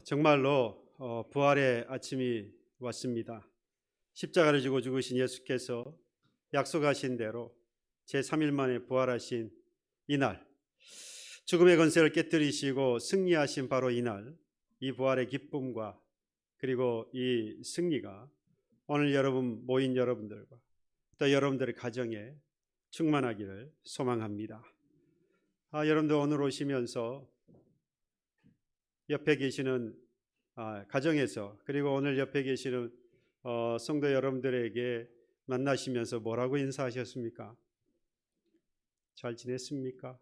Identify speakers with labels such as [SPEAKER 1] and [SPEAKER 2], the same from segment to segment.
[SPEAKER 1] 정말로 부활의 아침이 왔습니다. 십자가를 지고 죽으신 예수께서 약속하신 대로 제3일 만에 부활하신 이날, 죽음의 권세를 깨뜨리시고 승리하신 바로 이날, 이 부활의 기쁨과 그리고 이 승리가 오늘 여러분 모인 여러분들과 또 여러분들의 가정에 충만하기를 소망합니다. 여러분들 오늘 오시면서 옆에 계시는 가정에서 그리고 오늘 옆에 계시는 성도 여러분들에게 만나시면서 뭐라고 인사하셨습니까? 잘 지냈습니까?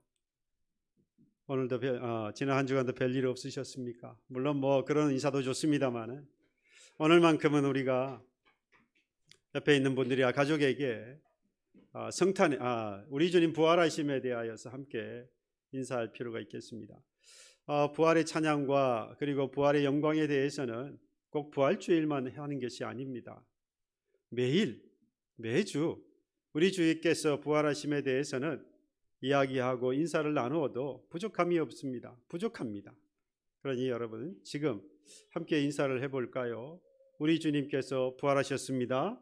[SPEAKER 1] 오늘도 지난 한 주간도 별일 없으셨습니까? 물론 뭐 그런 인사도 좋습니다만 오늘만큼은 우리가 옆에 있는 분들이 가족에게 성탄 우리 주님 부활하심에 대하여서 함께 인사할 필요가 있겠습니다. 부활의 찬양과 그리고 부활의 영광에 대해서는 꼭 부활주일만 하는 것이 아닙니다. 매일 매주 우리 주님께서 부활하심에 대해서는 이야기하고 인사를 나누어도 부족함이 없습니다. 부족합니다. 그러니 여러분 지금 함께 인사를 해볼까요? 우리 주님께서 부활하셨습니다.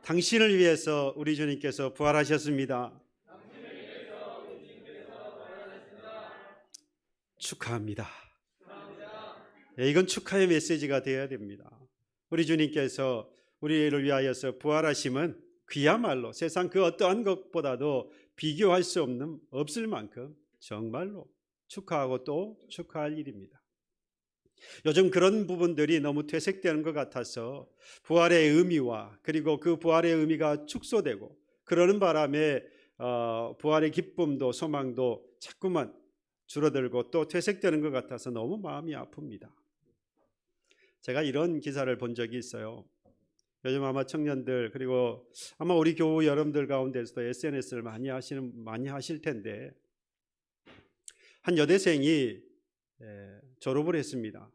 [SPEAKER 1] 당신을 위해서 우리 주님께서 부활하셨습니다. 축하합니다. 이건 축하의 메시지가 되어야 됩니다. 우리 주님께서 우리를 위하여서 부활하심은 그야말로 세상 그 어떠한 것보다도 비교할 수 없을 만큼 정말로 축하하고 또 축하할 일입니다. 요즘 그런 부분들이 너무 퇴색되는 것 같아서 부활의 의미와 그리고 그 부활의 의미가 축소되고 그러는 바람에 부활의 기쁨도 소망도 자꾸만 줄어들고 또 퇴색되는 것 같아서 너무 마음이 아픕니다. 제가 이런 기사를 본 적이 있어요. 요즘 아마 청년들 그리고 아마 우리 교우 여러분들 가운데서도 SNS를 많이 하실 텐데 한 여대생이 졸업을 했습니다.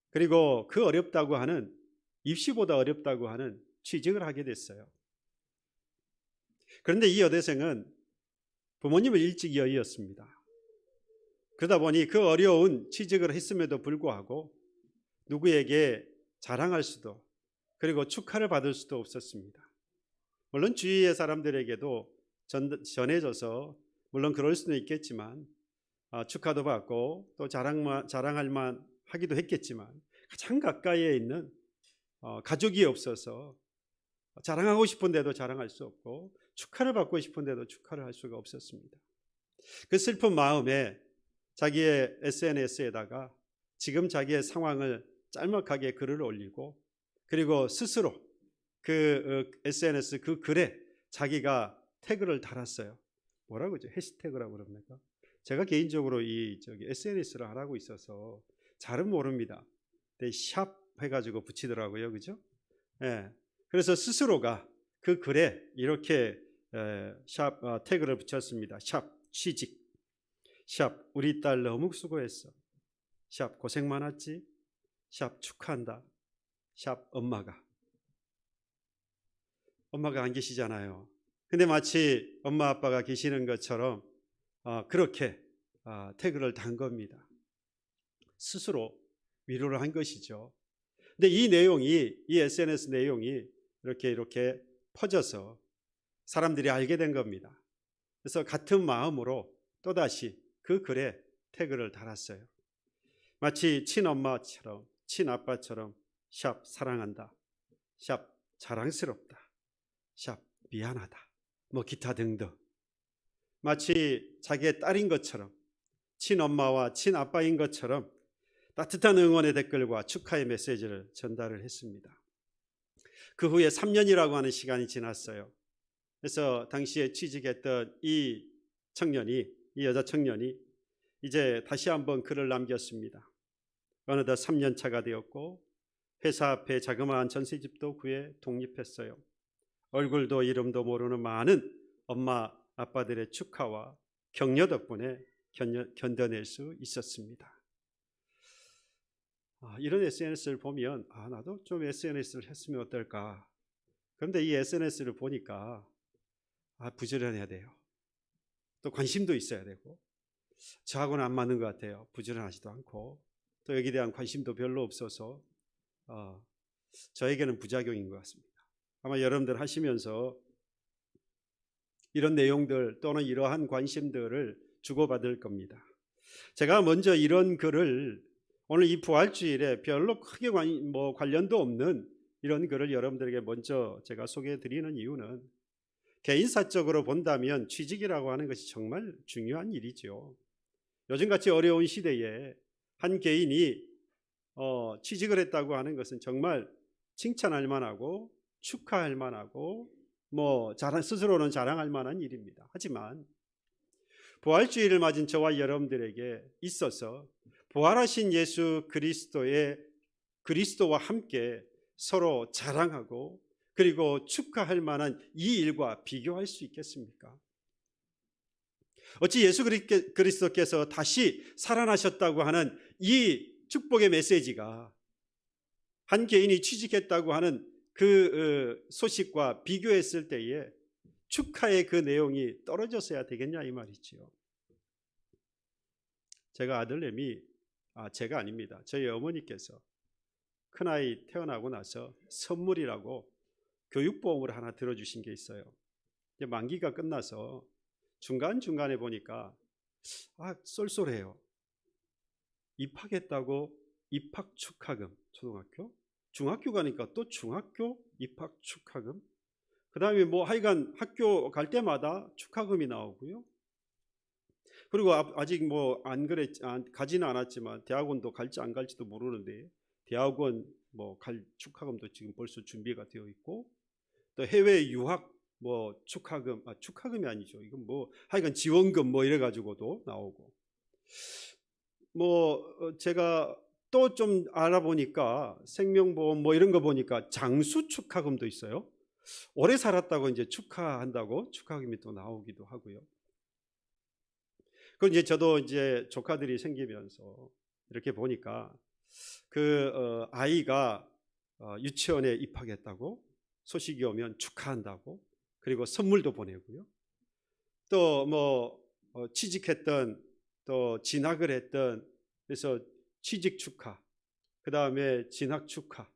[SPEAKER 1] 그리고 그 어렵다고 하는 입시보다 어렵다고 하는 취직을 하게 됐어요. 그런데 이 여대생은 부모님을 일찍 여의었습니다. 그러다 보니 그 어려운 취직을 했음에도 불구하고 누구에게 자랑할 수도 그리고 축하를 받을 수도 없었습니다. 물론 주위의 사람들에게도 전해져서 물론 그럴 수는 있겠지만 축하도 받고 또 자랑할 만 하기도 했겠지만 가장 가까이에 있는 가족이 없어서 자랑하고 싶은데도 자랑할 수 없고 축하를 받고 싶은데도 축하를 할 수가 없었습니다. 그 슬픈 마음에 자기의 SNS에다가 지금 자기의 상황을 짤막하게 글을 올리고 그리고 스스로 그 SNS 그 글에 자기가 태그를 달았어요. 뭐라고 그러죠? 해시태그라고 그럽니까? 제가 개인적으로 SNS를 안 하고 있어서 잘은 모릅니다. 근데 샵 해가지고 붙이더라고요, 그죠? 예. 그래서 스스로가 그 글에 이렇게 태그를 붙였습니다. 샵 취직, 샵 우리 딸 너무 수고했어, 샵 고생 많았지, 샵 축하한다, 샵 엄마가 안 계시잖아요. 근데 마치 엄마 아빠가 계시는 것처럼 그렇게 태그를 단 겁니다. 스스로 위로를 한 것이죠. 근데 이 SNS 내용이 이렇게 퍼져서 사람들이 알게 된 겁니다. 그래서 같은 마음으로 또다시 그 글에 태그를 달았어요. 마치 친엄마처럼 친아빠처럼 샵 사랑한다, 샵 자랑스럽다, 샵 미안하다, 뭐 기타 등등 마치 자기의 딸인 것처럼 친엄마와 친아빠인 것처럼 따뜻한 응원의 댓글과 축하의 메시지를 전달을 했습니다. 그 후에 3년이라고 하는 시간이 지났어요. 그래서 당시에 취직했던 이 여자 청년이 이제 다시 한번 글을 남겼습니다. 어느덧 3년 차가 되었고 회사 앞에 자그마한 전셋집도 구해 독립했어요. 얼굴도 이름도 모르는 많은 엄마 아빠들의 축하와 격려 덕분에 견뎌낼 수 있었습니다. 이런 SNS를 보면 나도 좀 SNS를 했으면 어떨까. 그런데 이 SNS를 보니까 부지런해야 돼요. 또 관심도 있어야 되고 저하고는 안 맞는 것 같아요. 부지런하지도 않고 또 여기에 대한 관심도 별로 없어서 저에게는 부작용인 것 같습니다. 아마 여러분들 하시면서 이런 내용들 또는 이러한 관심들을 주고받을 겁니다. 제가 먼저 이런 글을 오늘 이 부활주일에 별로 크게 관련도 없는 이런 글을 여러분들에게 먼저 제가 소개해 드리는 이유는 개인사적으로 본다면 취직이라고 하는 것이 정말 중요한 일이죠. 요즘같이 어려운 시대에 한 개인이 취직을 했다고 하는 것은 정말 칭찬할 만하고 축하할 만하고 스스로는 자랑할 만한 일입니다. 하지만 부활주의를 맞은 저와 여러분들에게 있어서 부활하신 예수 그리스도와 함께 서로 자랑하고 그리고 축하할 만한 이 일과 비교할 수 있겠습니까? 어찌 예수 그리스도께서 다시 살아나셨다고 하는 이 축복의 메시지가 한 개인이 취직했다고 하는 그 소식과 비교했을 때에 축하의 그 내용이 떨어졌어야 되겠냐 이 말이지요. 제가 아들내미 제가 아닙니다. 저희 어머니께서 큰아이 태어나고 나서 선물이라고 교육보험을 하나 들어주신 게 있어요. 이제 만기가 끝나서 중간중간에 보니까 쏠쏠해요. 입학했다고 입학 축하금, 초등학교, 중학교 가니까 또 중학교 입학 축하금, 그 다음에 하여간 학교 갈 때마다 축하금이 나오고요. 그리고 아직 가지는 않았지만 대학원도 갈지 안 갈지도 모르는데 대학원 갈 축하금도 지금 벌써 준비가 되어 있고, 또 해외 유학 축하금이 아니죠. 이건 하여간 지원금 이래 가지고도 나오고, 제가 또 좀 알아보니까 생명보험 이런 거 보니까 장수 축하금도 있어요. 오래 살았다고 이제 축하한다고 축하금이 또 나오기도 하고요. 그 이제 저도 이제 조카들이 생기면서 이렇게 보니까 아이가 유치원에 입학했다고 소식이 오면 축하한다고, 그리고 선물도 보내고요. 또 취직했던, 또 진학을 했던, 그래서 취직 축하, 그 다음에 진학 축하,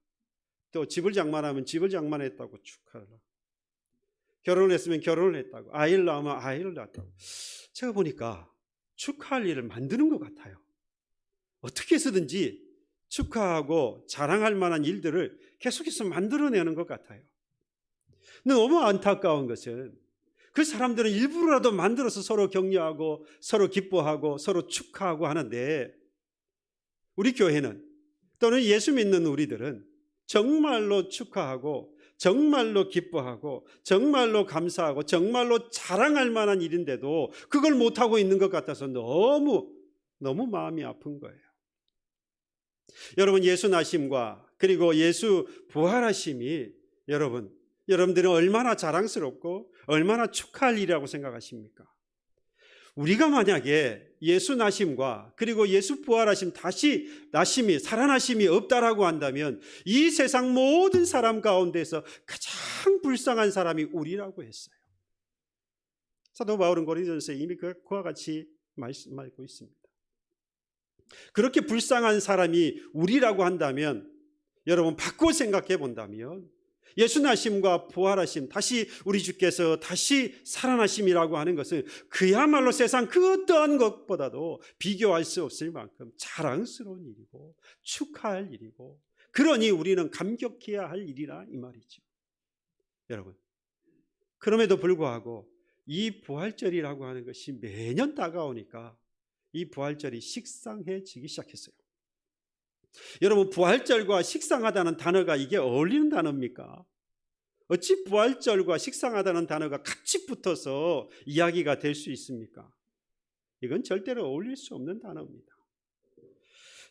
[SPEAKER 1] 또 집을 장만하면 집을 장만했다고 축하를 하고, 결혼을 했으면 결혼을 했다고, 아이를 낳으면 아이를 낳았다고. 제가 보니까 축하할 일을 만드는 것 같아요. 어떻게 해서든지 축하하고 자랑할 만한 일들을 계속해서 만들어내는 것 같아요. 너무 안타까운 것은 그 사람들은 일부러라도 만들어서 서로 격려하고 서로 기뻐하고 서로 축하하고 하는데, 우리 교회는 또는 예수 믿는 우리들은 정말로 축하하고 정말로 기뻐하고 정말로 감사하고 정말로 자랑할 만한 일인데도 그걸 못하고 있는 것 같아서 너무 마음이 아픈 거예요. 여러분, 예수 나심과 그리고 예수 부활하심이 여러분들은 얼마나 자랑스럽고 얼마나 축하할 일이라고 생각하십니까? 우리가 만약에 예수 나심과 그리고 예수 부활하심, 다시 나심이, 살아나심이 없다라고 한다면 이 세상 모든 사람 가운데서 가장 불쌍한 사람이 우리라고 했어요. 사도 바울은 고린도전서에 이미 그와 같이 말씀하고 있습니다. 그렇게 불쌍한 사람이 우리라고 한다면, 여러분 바꿔 생각해 본다면 예수 나심과 부활하심, 다시 우리 주께서 다시 살아나심이라고 하는 것은 그야말로 세상 그 어떠한 것보다도 비교할 수 없을 만큼 자랑스러운 일이고 축하할 일이고, 그러니 우리는 감격해야 할 일이라 이 말이죠. 여러분, 그럼에도 불구하고 이 부활절이라고 하는 것이 매년 다가오니까 이 부활절이 식상해지기 시작했어요. 여러분, 부활절과 식상하다는 단어가 이게 어울리는 단어입니까? 어찌 부활절과 식상하다는 단어가 같이 붙어서 이야기가 될 수 있습니까? 이건 절대로 어울릴 수 없는 단어입니다.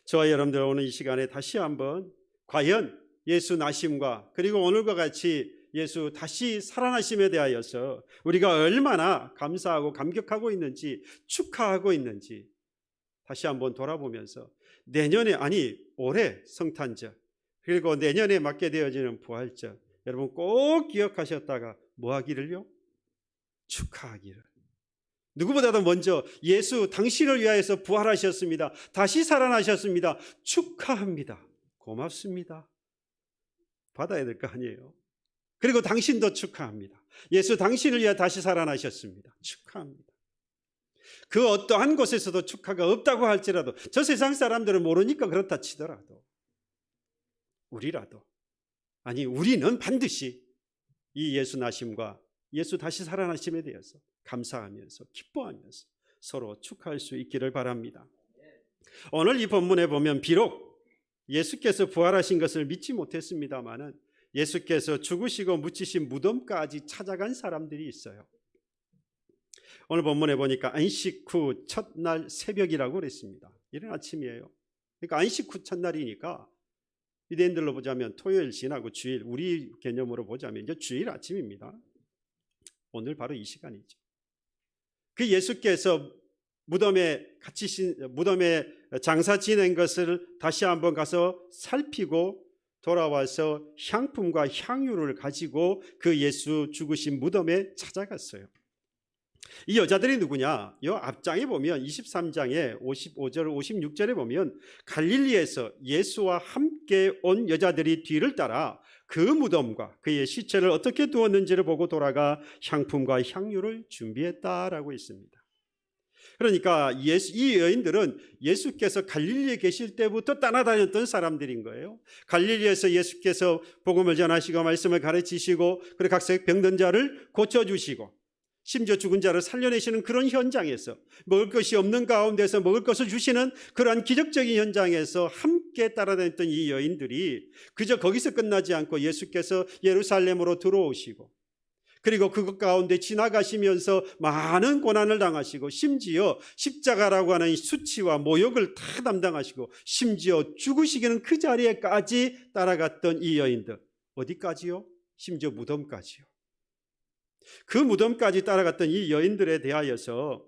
[SPEAKER 1] 저와 여러분들 오늘 이 시간에 다시 한번 과연 예수 나심과 그리고 오늘과 같이 예수 다시 살아나심에 대하여서 우리가 얼마나 감사하고 감격하고 있는지, 축하하고 있는지 다시 한번 돌아보면서 올해 성탄절 그리고 내년에 맞게 되어지는 부활절, 여러분 꼭 기억하셨다가 뭐 하기를요? 축하하기를. 누구보다도 먼저 예수 당신을 위하여서 부활하셨습니다. 다시 살아나셨습니다. 축하합니다. 고맙습니다. 받아야 될 거 아니에요. 그리고 당신도 축하합니다. 예수 당신을 위하여 다시 살아나셨습니다. 축하합니다. 그 어떠한 곳에서도 축하가 없다고 할지라도, 저 세상 사람들은 모르니까 그렇다 치더라도, 우리는 반드시 이 예수 나심과 예수 다시 살아나심에 대해서 감사하면서 기뻐하면서 서로 축하할 수 있기를 바랍니다. 오늘 이 본문에 보면 비록 예수께서 부활하신 것을 믿지 못했습니다마는 예수께서 죽으시고 묻히신 무덤까지 찾아간 사람들이 있어요. 오늘 본문에 보니까 안식 후 첫날 새벽이라고 그랬습니다. 이른 아침이에요. 그러니까 안식 후 첫날이니까 유대인들로 보자면 토요일 지나고 주일, 우리 개념으로 보자면 이제 주일 아침입니다. 오늘 바로 이 시간이죠. 그 예수께서 무덤에 장사 지낸 것을 다시 한번 가서 살피고 돌아와서 향품과 향유를 가지고 그 예수 죽으신 무덤에 찾아갔어요. 이 여자들이 누구냐? 이 앞장에 보면 23장에 55절 56절에 보면 갈릴리에서 예수와 함께 온 여자들이 뒤를 따라 그 무덤과 그의 시체를 어떻게 두었는지를 보고 돌아가 향품과 향유를 준비했다라고 있습니다. 그러니까 이 여인들은 예수께서 갈릴리에 계실 때부터 따라다녔던 사람들인 거예요. 갈릴리에서 예수께서 복음을 전하시고 말씀을 가르치시고 그리고 각색 병든 자를 고쳐주시고 심지어 죽은 자를 살려내시는 그런 현장에서, 먹을 것이 없는 가운데서 먹을 것을 주시는 그러한 기적적인 현장에서 함께 따라다녔던 이 여인들이 그저 거기서 끝나지 않고 예수께서 예루살렘으로 들어오시고 그리고 그것 가운데 지나가시면서 많은 고난을 당하시고 심지어 십자가라고 하는 수치와 모욕을 다 담당하시고 심지어 죽으시기는 그 자리에까지 따라갔던 이 여인들, 어디까지요? 심지어 무덤까지요. 그 무덤까지 따라갔던 이 여인들에 대하여서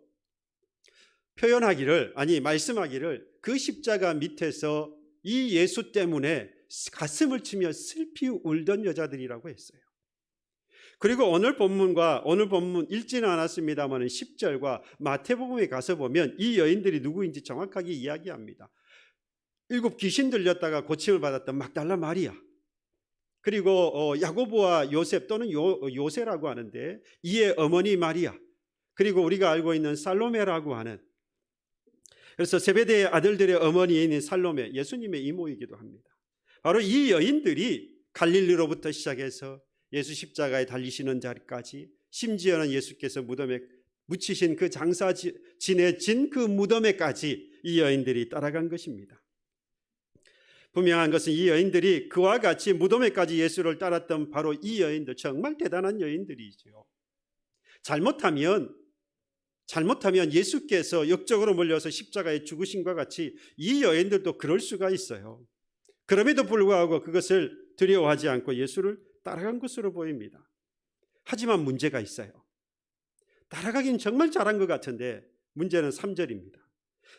[SPEAKER 1] 말씀하기를 그 십자가 밑에서 이 예수 때문에 가슴을 치며 슬피 울던 여자들이라고 했어요. 그리고 오늘 본문 읽지는 않았습니다만 10절과 마태복음에 가서 보면 이 여인들이 누구인지 정확하게 이야기합니다. 7 귀신 들렸다가 고침을 받았던 막달라 마리아, 그리고 야고보와 요셉 또는 요세라고 하는데 이의 어머니 마리아, 그리고 우리가 알고 있는 살로메라고 하는, 그래서 세베대의 아들들의 어머니인 살로메, 예수님의 이모이기도 합니다. 바로 이 여인들이 갈릴리로부터 시작해서 예수 십자가에 달리시는 자리까지, 심지어는 예수께서 무덤에 묻히신 그 장사 지내진 그 무덤에까지 이 여인들이 따라간 것입니다. 분명한 것은 이 여인들이 그와 같이 무덤에까지 예수를 따랐던 바로 이 여인들, 정말 대단한 여인들이죠. 잘못하면 예수께서 역적으로 몰려서 십자가에 죽으신과 같이 이 여인들도 그럴 수가 있어요. 그럼에도 불구하고 그것을 두려워하지 않고 예수를 따라간 것으로 보입니다. 하지만 문제가 있어요. 따라가긴 정말 잘한 것 같은데 문제는 3절입니다.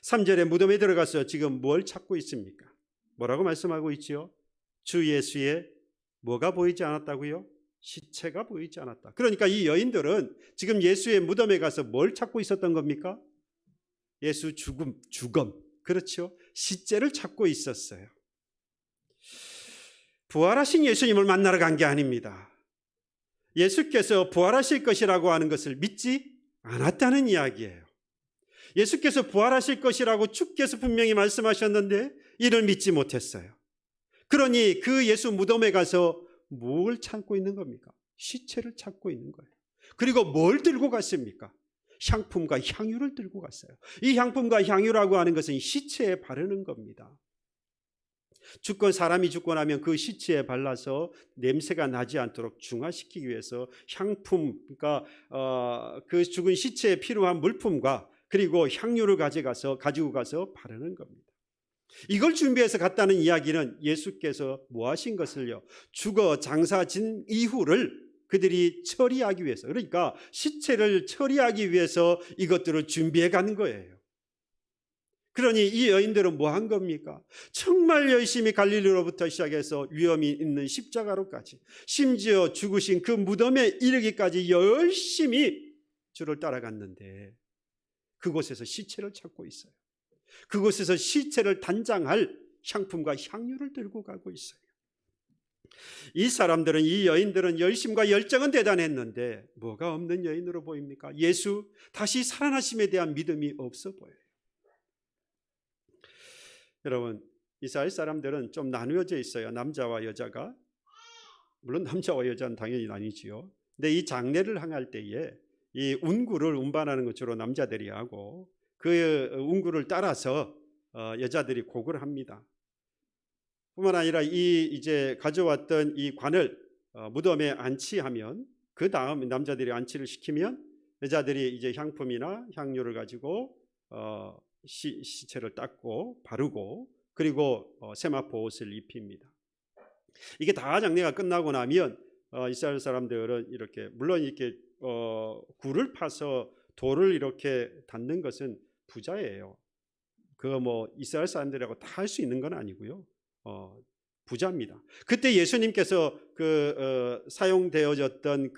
[SPEAKER 1] 3절에 무덤에 들어가서 지금 뭘 찾고 있습니까? 뭐라고 말씀하고 있지요? 주 예수의 뭐가 보이지 않았다고요? 시체가 보이지 않았다. 그러니까 이 여인들은 지금 예수의 무덤에 가서 뭘 찾고 있었던 겁니까? 예수 죽음, 그렇죠? 시체를 찾고 있었어요. 부활하신 예수님을 만나러 간 게 아닙니다. 예수께서 부활하실 것이라고 하는 것을 믿지 않았다는 이야기예요. 예수께서 부활하실 것이라고 주께서 분명히 말씀하셨는데 이를 믿지 못했어요. 그러니 그 예수 무덤에 가서 뭘 찾고 있는 겁니까? 시체를 찾고 있는 거예요. 그리고 뭘 들고 갔습니까? 향품과 향유를 들고 갔어요. 이 향품과 향유라고 하는 것은 시체에 바르는 겁니다. 사람이 죽고 나면 그 시체에 발라서 냄새가 나지 않도록 중화시키기 위해서 향품, 그러니까 그 죽은 시체에 필요한 물품과 그리고 향유를 가지고 가서 바르는 겁니다. 이걸 준비해서 갔다는 이야기는 예수께서 뭐 하신 것을요? 죽어 장사진 이후를 그들이 처리하기 위해서, 그러니까 시체를 처리하기 위해서 이것들을 준비해 가는 거예요. 그러니 이 여인들은 뭐 한 겁니까? 정말 열심히 갈릴리로부터 시작해서 위험이 있는 십자가로까지, 심지어 죽으신 그 무덤에 이르기까지 열심히 주를 따라갔는데 그곳에서 시체를 찾고 있어요. 그곳에서 시체를 단장할 향품과 향유를 들고 가고 있어요. 이 사람들은, 이 여인들은 열심과 열정은 대단했는데 뭐가 없는 여인으로 보입니까? 예수 다시 살아나심에 대한 믿음이 없어 보여요. 여러분, 이스라엘 사람들은 좀 나누어져 있어요. 남자와 여자가. 물론 남자와 여자는 당연히 나뉘지요. 근데 이 장례를 행할 때에 이 운구를 운반하는 것 주로 남자들이 하고, 그 운구를 따라서 여자들이 곡을 합니다. 뿐만 아니라 이 이제 가져왔던 이 관을 무덤에 안치하면, 그 다음 남자들이 안치를 시키면 여자들이 이제 향품이나 향료를 가지고 시체를 닦고 바르고, 그리고 세마포 옷을 입힙니다. 이게 다 장례가 끝나고 나면 이스라엘 사람들은 이렇게, 물론 이렇게 굴을 파서 돌을 이렇게 닿는 것은 부자예요. 그거 뭐 이스라엘 사람들하고 다 할 수 있는 건 아니고요. 부자입니다. 그때 예수님께서 사용되어졌던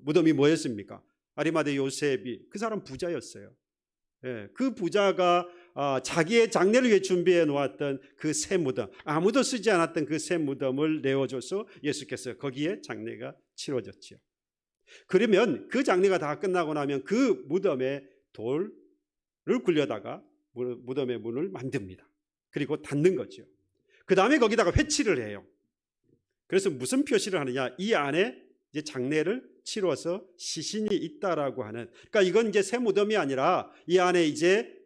[SPEAKER 1] 무덤이 뭐였습니까? 아리마대 요셉이, 그 사람 부자였어요. 예, 그 부자가 자기의 장례를 위해 준비해 놓았던 그 새 무덤, 아무도 쓰지 않았던 그 새 무덤을 내어줘서 예수께서 거기에 장례가 치러졌죠. 그러면 그 장례가 다 끝나고 나면 그 무덤에 돌을 굴려다가 무덤의 문을 만듭니다. 그리고 닫는 거죠. 그 다음에 거기다가 회치를 해요. 그래서 무슨 표시를 하느냐? 이 안에 이제 장례를 치러서 시신이 있다라고 하는, 그러니까 이건 이제 새 무덤이 아니라 이 안에 이제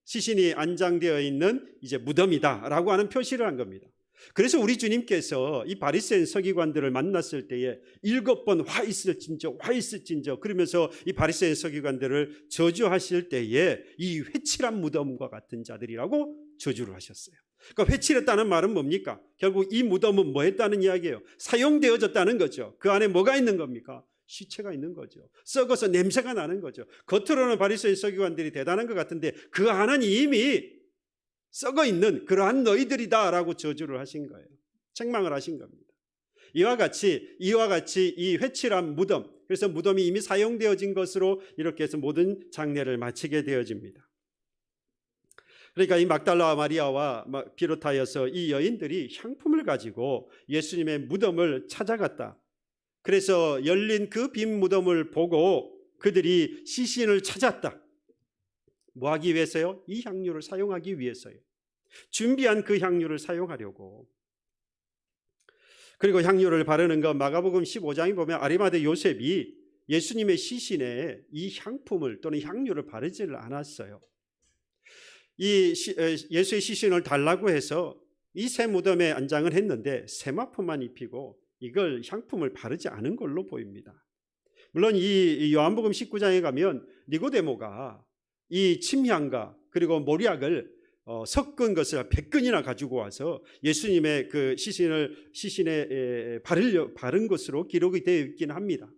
[SPEAKER 1] 시신이 안장되어 있는 이제 무덤이다라고 하는 표시를 한 겁니다. 그래서 우리 주님께서 이 바리새인 서기관들을 만났을 때에 7번 화 있을진저 화 있을진저 그러면서 이 바리새인 서기관들을 저주하실 때에 이 회칠한 무덤과 같은 자들이라고 저주를 하셨어요. 그러니까 회칠했다는 말은 뭡니까? 결국 이 무덤은 뭐 했다는 이야기예요? 사용되어졌다는 거죠. 그 안에 뭐가 있는 겁니까? 시체가 있는 거죠. 썩어서 냄새가 나는 거죠. 겉으로는 바리새인 서기관들이 대단한 것 같은데 그 안은 이미 썩어 있는 그러한 너희들이다라고 저주를 하신 거예요. 책망을 하신 겁니다. 이와 같이 이 회칠한 무덤, 그래서 무덤이 이미 사용되어진 것으로 이렇게 해서 모든 장례를 마치게 되어집니다. 그러니까 이 막달라와 마리아와 비롯하여서 이 여인들이 향품을 가지고 예수님의 무덤을 찾아갔다. 그래서 열린 그 빈 무덤을 보고 그들이 시신을 찾았다. 뭐 하기 위해서요? 이 향유를 사용하기 위해서요. 준비한 그 향유를 사용하려고. 그리고 향유를 바르는 것, 마가복음 15장에 보면 아리마대 요셉이 예수님의 시신에 이 향품을 또는 향유를 바르지를 않았어요. 예수의 시신을 달라고 해서 이 새 무덤에 안장을 했는데 세마포만 입히고 이걸 향품을 바르지 않은 걸로 보입니다. 물론 이 요한복음 19장에 가면 니고데모가 이 침향과 그리고 모략을 섞은 것을 100근이나 가지고 와서 예수님의 그 시신에 바른 것으로 기록이 되어 있긴 합니다.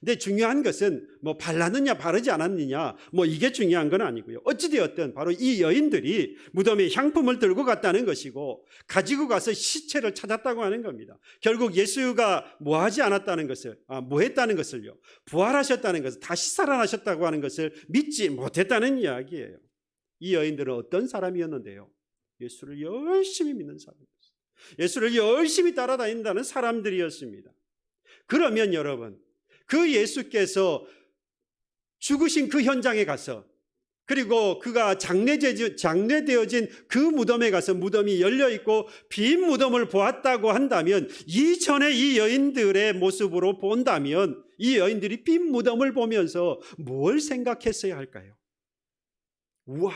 [SPEAKER 1] 근데 중요한 것은 뭐 발랐느냐 바르지 않았느냐 뭐 이게 중요한 건 아니고요. 어찌되었든 바로 이 여인들이 무덤에 향품을 들고 갔다는 것이고 가지고 가서 시체를 찾았다고 하는 겁니다. 결국 예수가 뭐 하지 않았다는 것을, 뭐 했다는 것을요, 부활하셨다는 것을, 다시 살아나셨다고 하는 것을 믿지 못했다는 이야기예요. 이 여인들은 어떤 사람이었는데요? 예수를 열심히 믿는 사람이었어요. 예수를 열심히 따라다닌다는 사람들이었습니다. 그러면 여러분, 그 예수께서 죽으신 그 현장에 가서, 그리고 그가 장례되어진 그 무덤에 가서 무덤이 열려있고 빈 무덤을 보았다고 한다면, 이전에 이 여인들의 모습으로 본다면 이 여인들이 빈 무덤을 보면서 뭘 생각했어야 할까요? 우와,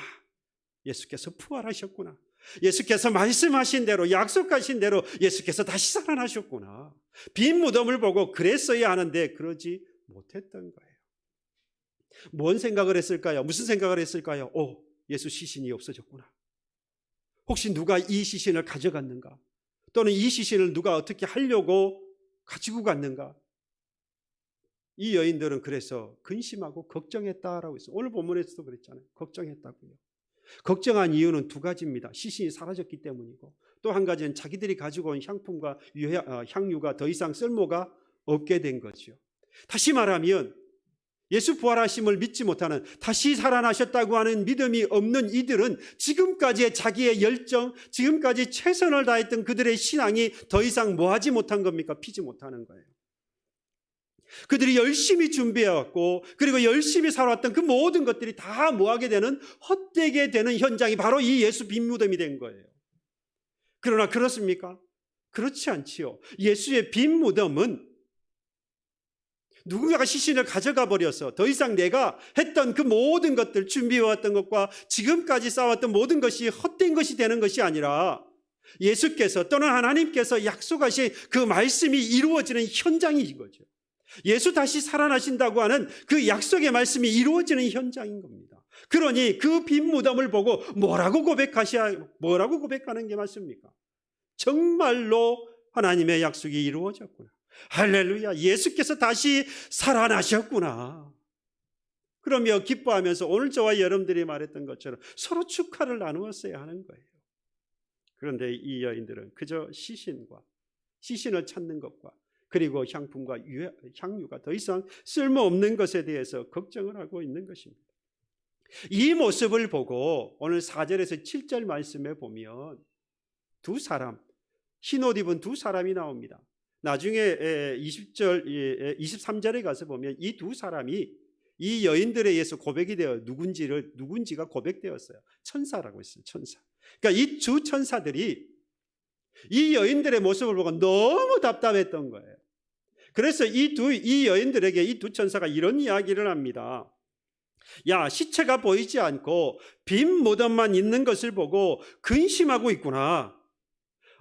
[SPEAKER 1] 예수께서 부활하셨구나. 예수께서 말씀하신 대로, 약속하신 대로 예수께서 다시 살아나셨구나. 빈 무덤을 보고 그랬어야 하는데 그러지 못했던 거예요. 뭔 생각을 했을까요? 무슨 생각을 했을까요? 예수 시신이 없어졌구나. 혹시 누가 이 시신을 가져갔는가? 또는 이 시신을 누가 어떻게 하려고 가지고 갔는가? 이 여인들은 그래서 근심하고 걱정했다라고 했어요. 오늘 본문에서도 그랬잖아요. 걱정했다고요. 걱정한 이유는 두 가지입니다. 시신이 사라졌기 때문이고, 또 한 가지는 자기들이 가지고 온 향품과 향유가 더 이상 쓸모가 없게 된 거죠. 다시 말하면 예수 부활하심을 믿지 못하는, 다시 살아나셨다고 하는 믿음이 없는 이들은 지금까지의 자기의 열정, 지금까지 최선을 다했던 그들의 신앙이 더 이상 뭐하지 못한 겁니까? 피지 못하는 거예요. 그들이 열심히 준비해왔고, 그리고 열심히 살아왔던 그 모든 것들이 다 뭐하게 되는, 헛되게 되는 현장이 바로 이 예수 빈 무덤이 된 거예요. 그러나 그렇습니까? 그렇지 않지요. 예수의 빈 무덤은 누군가가 시신을 가져가 버려서 더 이상 내가 했던 그 모든 것들, 준비해왔던 것과 지금까지 쌓아왔던 모든 것이 헛된 것이 되는 것이 아니라 예수께서 또는 하나님께서 약속하신 그 말씀이 이루어지는 현장인 거죠. 예수 다시 살아나신다고 하는 그 약속의 말씀이 이루어지는 현장인 겁니다. 그러니 그 빈 무덤을 보고 뭐라고 고백하는 게 맞습니까? 정말로 하나님의 약속이 이루어졌구나. 할렐루야, 예수께서 다시 살아나셨구나. 그러며 기뻐하면서 오늘 저와 여러분들이 말했던 것처럼 서로 축하를 나누었어야 하는 거예요. 그런데 이 여인들은 그저 시신을 찾는 것과 그리고 향품과 향유가 더 이상 쓸모없는 것에 대해서 걱정을 하고 있는 것입니다. 이 모습을 보고 오늘 4절에서 7절 말씀에 보면 두 사람, 흰옷 입은 두 사람이 나옵니다. 나중에 23절에 가서 보면 이 두 사람이 이 여인들에 의해서 고백이 되어 누군지가 고백되었어요. 천사라고 했어요. 천사. 그러니까 이 두 천사들이 이 여인들의 모습을 보고 너무 답답했던 거예요. 그래서 이 여인들에게 이 두 천사가 이런 이야기를 합니다. 야, 시체가 보이지 않고 빈 무덤만 있는 것을 보고 근심하고 있구나.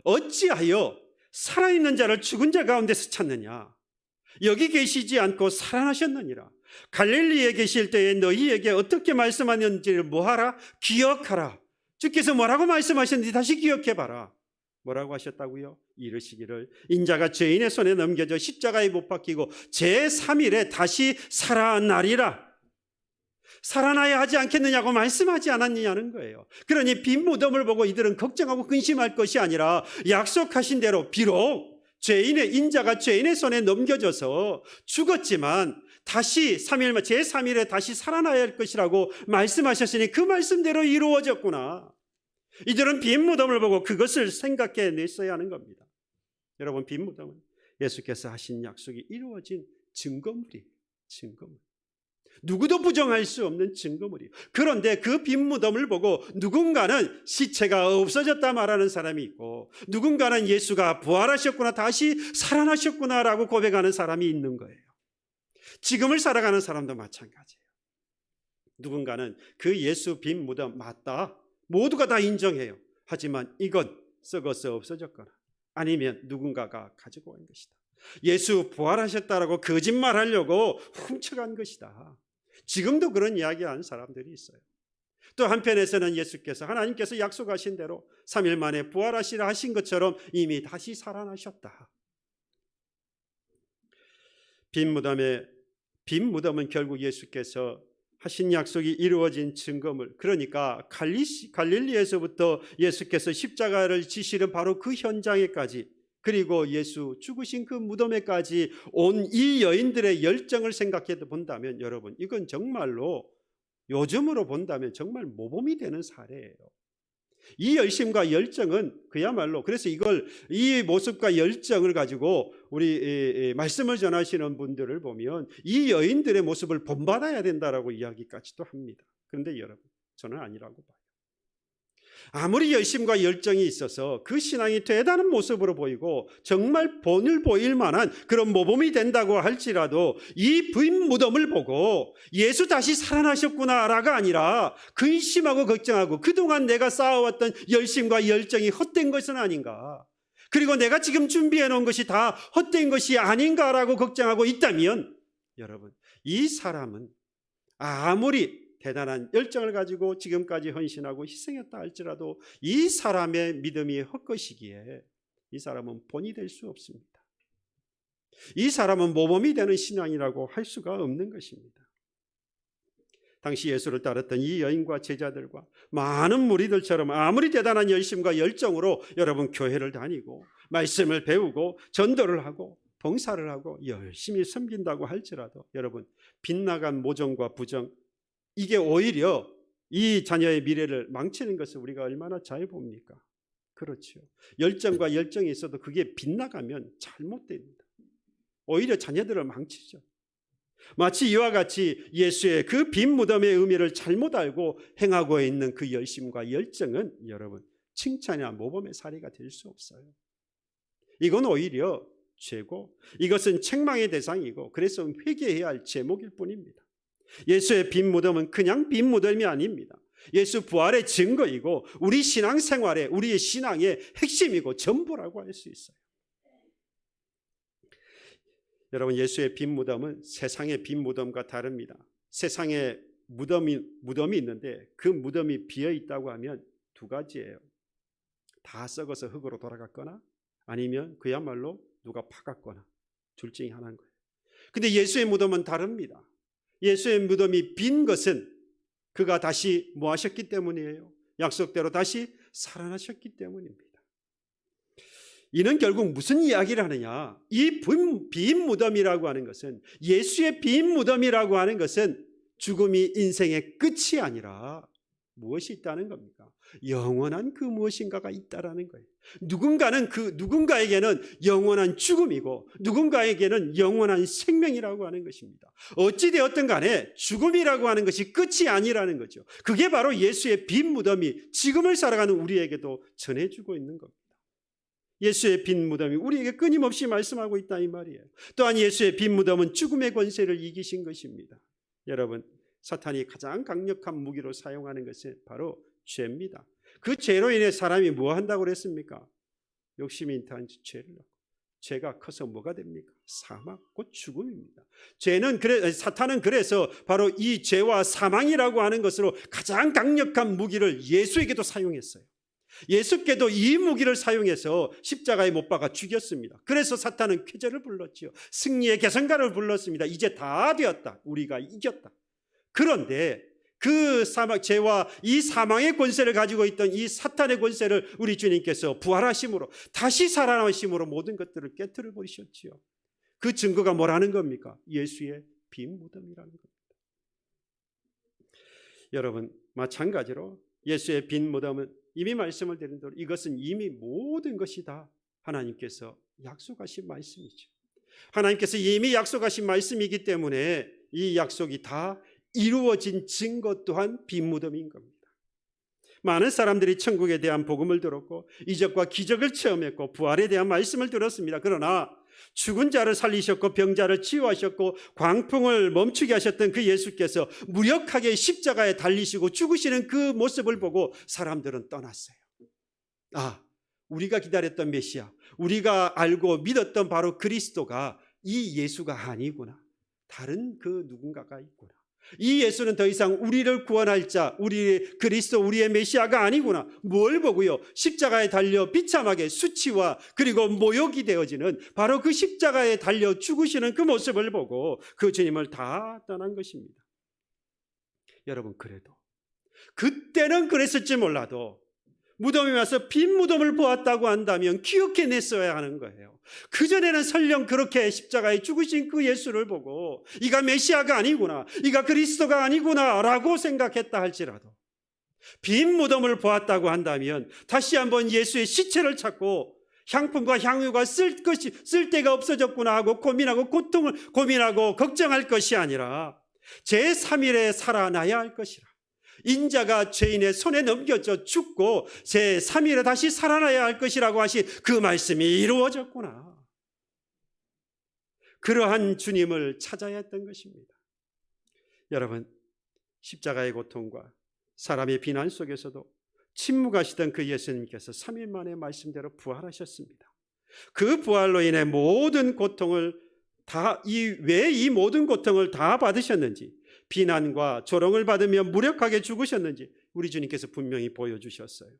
[SPEAKER 1] 어찌하여 살아있는 자를 죽은 자 가운데서 찾느냐? 여기 계시지 않고 살아나셨느니라. 갈릴리에 계실 때에 너희에게 어떻게 말씀하는지를 뭐하라? 기억하라. 주께서 뭐라고 말씀하셨는지 다시 기억해봐라. 뭐라고 하셨다고요? 이르시기를 인자가 죄인의 손에 넘겨져 십자가에 못 박히고 제3일에 다시 살아나리라. 살아나야 하지 않겠느냐고 말씀하지 않았느냐는 거예요. 그러니 빈 무덤을 보고 이들은 걱정하고 근심할 것이 아니라 약속하신 대로 비록 인자가 죄인의 손에 넘겨져서 죽었지만 다시 제3일에 다시 살아나야 할 것이라고 말씀하셨으니 그 말씀대로 이루어졌구나. 이들은 빈 무덤을 보고 그것을 생각해냈어야 하는 겁니다. 여러분, 빈 무덤은 예수께서 하신 약속이 이루어진 증거물이에요. 증거물. 누구도 부정할 수 없는 증거물이에요. 그런데 그 빈 무덤을 보고 누군가는 시체가 없어졌다 말하는 사람이 있고, 누군가는 예수가 부활하셨구나, 다시 살아나셨구나라고 고백하는 사람이 있는 거예요. 지금을 살아가는 사람도 마찬가지예요. 누군가는 그 예수 빈 무덤 맞다, 모두가 다 인정해요. 하지만 이건 썩어서 없어졌거나 아니면 누군가가 가지고 간 것이다. 예수 부활하셨다라고 거짓말하려고 훔쳐간 것이다. 지금도 그런 이야기하는 사람들이 있어요. 또 한편에서는 하나님께서 약속하신 대로 3일 만에 부활하시라 하신 것처럼 이미 다시 살아나셨다. 빈 무덤은 결국 예수께서 하신 약속이 이루어진 증거물, 그러니까 갈릴리에서부터 예수께서 십자가를 지시는 바로 그 현장에까지, 그리고 예수 죽으신 그 무덤에까지 온 이 여인들의 열정을 생각해 본다면 여러분, 이건 정말로 요즘으로 본다면 정말 모범이 되는 사례예요. 이 열심과 열정은 그야말로, 그래서 이 모습과 열정을 가지고 우리 말씀을 전하시는 분들을 보면 이 여인들의 모습을 본받아야 된다라고 이야기까지도 합니다. 그런데 여러분, 저는 아니라고 봐요. 아무리 열심과 열정이 있어서 그 신앙이 대단한 모습으로 보이고 정말 본을 보일 만한 그런 모범이 된다고 할지라도 이 빈 무덤을 보고 예수 다시 살아나셨구나라가 아니라 근심하고 걱정하고 그동안 내가 쌓아왔던 열심과 열정이 헛된 것은 아닌가, 그리고 내가 지금 준비해 놓은 것이 다 헛된 것이 아닌가라고 걱정하고 있다면 여러분, 이 사람은 아무리 대단한 열정을 가지고 지금까지 헌신하고 희생했다 할지라도 이 사람의 믿음이 헛것이기에 이 사람은 본이 될 수 없습니다. 이 사람은 모범이 되는 신앙이라고 할 수가 없는 것입니다. 당시 예수를 따랐던 이 여인과 제자들과 많은 무리들처럼 아무리 대단한 열심과 열정으로 여러분 교회를 다니고 말씀을 배우고 전도를 하고 봉사를 하고 열심히 섬긴다고 할지라도 여러분, 빗나간 모정과 부정, 이게 오히려 이 자녀의 미래를 망치는 것을 우리가 얼마나 잘 봅니까? 그렇죠. 열정과 열정이 있어도 그게 빗나가면 잘못됩니다. 오히려 자녀들을 망치죠. 마치 이와 같이 예수의 그 빈 무덤의 의미를 잘못 알고 행하고 있는 그 열심과 열정은 여러분, 칭찬이나 모범의 사례가 될 수 없어요. 이건 오히려 죄고, 이것은 책망의 대상이고, 그래서 회개해야 할 제목일 뿐입니다. 예수의 빈 무덤은 그냥 빈 무덤이 아닙니다. 예수 부활의 증거이고 우리 신앙생활에, 우리의 신앙의 핵심이고 전부라고 할 수 있어요. 여러분, 예수의 빈 무덤은 세상의 빈 무덤과 다릅니다. 세상에 무덤이 있는데 그 무덤이 비어 있다고 하면 두 가지예요. 다 썩어서 흙으로 돌아갔거나 아니면 그야말로 누가 파갔거나, 둘 중에 하나인 거예요. 근데 예수의 무덤은 다릅니다. 예수의 무덤이 빈 것은 그가 다시 뭐 하셨기 때문이에요? 약속대로 다시 살아나셨기 때문입니다. 이는 결국 무슨 이야기를 하느냐? 이 빈 무덤이라고 하는 것은, 예수의 빈 무덤이라고 하는 것은 죽음이 인생의 끝이 아니라 무엇이 있다는 겁니까? 영원한 그 무엇인가가 있다라는 거예요. 누군가에게는 영원한 죽음이고 누군가에게는 영원한 생명이라고 하는 것입니다. 어찌 되었든 간에 죽음이라고 하는 것이 끝이 아니라는 거죠. 그게 바로 예수의 빈 무덤이 지금을 살아가는 우리에게도 전해주고 있는 겁니다. 예수의 빈 무덤이 우리에게 끊임없이 말씀하고 있다 이 말이에요. 또한 예수의 빈 무덤은 죽음의 권세를 이기신 것입니다. 여러분, 사탄이 가장 강력한 무기로 사용하는 것은 바로 죄입니다. 그 죄로 인해 사람이 뭐 한다고 그랬습니까? 욕심이 인타한 죄를 낳고, 죄가 커서 뭐가 됩니까? 사망, 곧 죽음입니다. 사탄은 그래서 바로 이 죄와 사망이라고 하는 것으로 가장 강력한 무기를 예수에게도 사용했어요. 예수께도 이 무기를 사용해서 십자가에 못 박아 죽였습니다. 그래서 사탄은 쾌재를 불렀지요. 승리의 계승가를 불렀습니다. 이제 다 되었다. 우리가 이겼다. 그런데 그 죄와 이 사망의 권세를 가지고 있던 이 사탄의 권세를 우리 주님께서 부활하심으로, 다시 살아나심으로 모든 것들을 깨트려 버리셨지요. 그 증거가 뭐라는 겁니까? 예수의 빈 무덤이라는 겁니다. 여러분, 마찬가지로 예수의 빈 무덤은 이미 말씀을 드린 대로 이것은 이미 모든 것이 다 하나님께서 약속하신 말씀이죠. 하나님께서 이미 약속하신 말씀이기 때문에 이 약속이 다 이루어진 증거 또한 빈 무덤인 겁니다. 많은 사람들이 천국에 대한 복음을 들었고 이적과 기적을 체험했고 부활에 대한 말씀을 들었습니다. 그러나 죽은 자를 살리셨고 병자를 치유하셨고 광풍을 멈추게 하셨던 그 예수께서 무력하게 십자가에 달리시고 죽으시는 그 모습을 보고 사람들은 떠났어요. 아, 우리가 기다렸던 메시아, 우리가 알고 믿었던 바로 그리스도가 이 예수가 아니구나. 다른 그 누군가가 있구나. 이 예수는 더 이상 우리를 구원할 자, 우리 그리스도, 우리의 메시아가 아니구나. 뭘 보고요? 십자가에 달려 비참하게 수치와 그리고 모욕이 되어지는 바로 그 십자가에 달려 죽으시는 그 모습을 보고 그 주님을 다 떠난 것입니다. 여러분, 그래도 그때는 그랬을지 몰라도 무덤에 와서 빈 무덤을 보았다고 한다면 기억해냈어야 하는 거예요. 그전에는 설령 그렇게 십자가에 죽으신 그 예수를 보고 이가 메시아가 아니구나, 이가 그리스도가 아니구나 라고 생각했다 할지라도 빈 무덤을 보았다고 한다면 다시 한번 예수의 시체를 찾고 향품과 향유가 쓸 데가 없어졌구나 하고 고민하고 걱정할 것이 아니라 제3일에 살아나야 할 것이라. 인자가 죄인의 손에 넘겨져 죽고 제3일에 다시 살아나야 할 것이라고 하신 그 말씀이 이루어졌구나. 그러한 주님을 찾아야 했던 것입니다. 여러분, 십자가의 고통과 사람의 비난 속에서도 침묵하시던 그 예수님께서 3일 만에 말씀대로 부활하셨습니다. 그 부활로 인해 모든 고통을 왜 이 모든 고통을 다 받으셨는지, 비난과 조롱을 받으며 무력하게 죽으셨는지 우리 주님께서 분명히 보여주셨어요.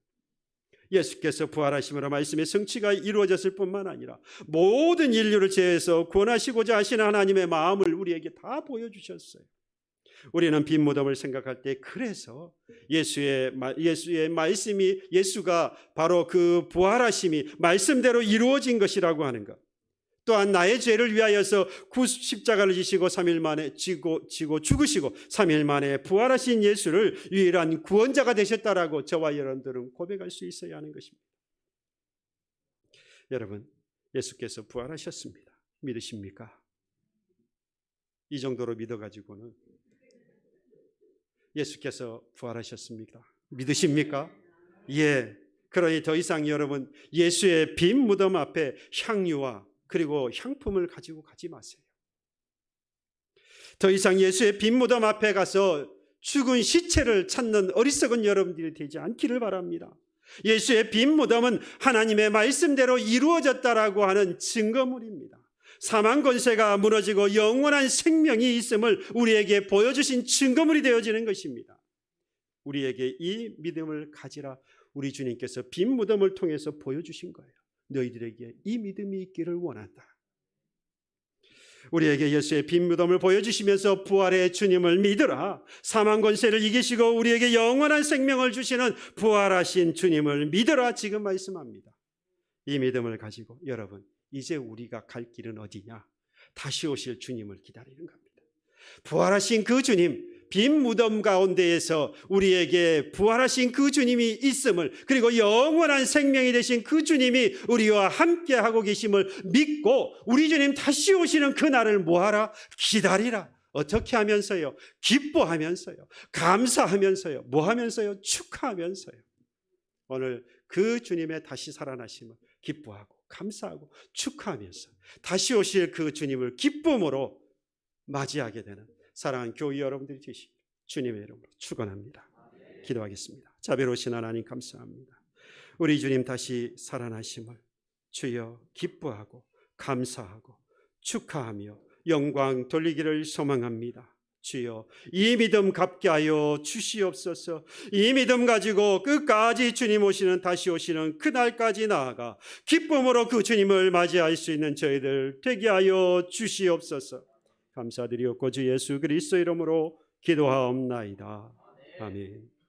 [SPEAKER 1] 예수께서 부활하심으로 말씀의 성취가 이루어졌을 뿐만 아니라 모든 인류를 죄에서 구원하시고자 하시는 하나님의 마음을 우리에게 다 보여주셨어요. 우리는 빈 무덤을 생각할 때 그래서 예수의 말씀이, 예수가 바로 그 부활하심이 말씀대로 이루어진 것이라고 하는 것, 또한 나의 죄를 위하여서 십자가를 지시고 3일 만에 지고 죽으시고 3일 만에 부활하신 예수를 유일한 구원자가 되셨다라고 저와 여러분들은 고백할 수 있어야 하는 것입니다. 여러분, 예수께서 부활하셨습니다. 믿으십니까? 이 정도로 믿어가지고는 예수께서 부활하셨습니까? 믿으십니까? 예. 그러니 더 이상 여러분 예수의 빈 무덤 앞에 향유와 그리고 향품을 가지고 가지 마세요. 더 이상 예수의 빈 무덤 앞에 가서 죽은 시체를 찾는 어리석은 여러분들이 되지 않기를 바랍니다. 예수의 빈 무덤은 하나님의 말씀대로 이루어졌다라고 하는 증거물입니다. 사망 권세가 무너지고 영원한 생명이 있음을 우리에게 보여주신 증거물이 되어지는 것입니다. 우리에게 이 믿음을 가지라 우리 주님께서 빈 무덤을 통해서 보여주신 거예요. 너희들에게 이 믿음이 있기를 원한다. 우리에게 예수의 빈 무덤을 보여주시면서 부활의 주님을 믿으라. 사망 권세를 이기시고 우리에게 영원한 생명을 주시는 부활하신 주님을 믿으라. 지금 말씀합니다. 이 믿음을 가지고 여러분 이제 우리가 갈 길은 어디냐? 다시 오실 주님을 기다리는 겁니다. 부활하신 그 주님, 빈 무덤 가운데에서 우리에게 부활하신 그 주님이 있음을, 그리고 영원한 생명이 되신 그 주님이 우리와 함께 하고 계심을 믿고 우리 주님 다시 오시는 그날을 뭐하라? 기다리라. 어떻게 하면서요? 기뻐하면서요. 감사하면서요. 뭐하면서요? 축하하면서요. 오늘 그 주님의 다시 살아나심을 기뻐하고 감사하고 축하하면서 다시 오실 그 주님을 기쁨으로 맞이하게 되는 사랑하는 교회 여러분들이 되시길 주님의 이름으로 축원합니다. 기도하겠습니다. 자비로우신 하나님 감사합니다. 우리 주님 다시 살아나심을 주여 기뻐하고 감사하고 축하하며 영광 돌리기를 소망합니다. 주여 이 믿음 갖게 하여 주시옵소서. 이 믿음 가지고 끝까지 주님 오시는 다시 오시는 그날까지 나아가 기쁨으로 그 주님을 맞이할 수 있는 저희들 되게 하여 주시옵소서. 감사드리옵고 주 예수 그리스도 이름으로 기도하옵나이다. 아멘.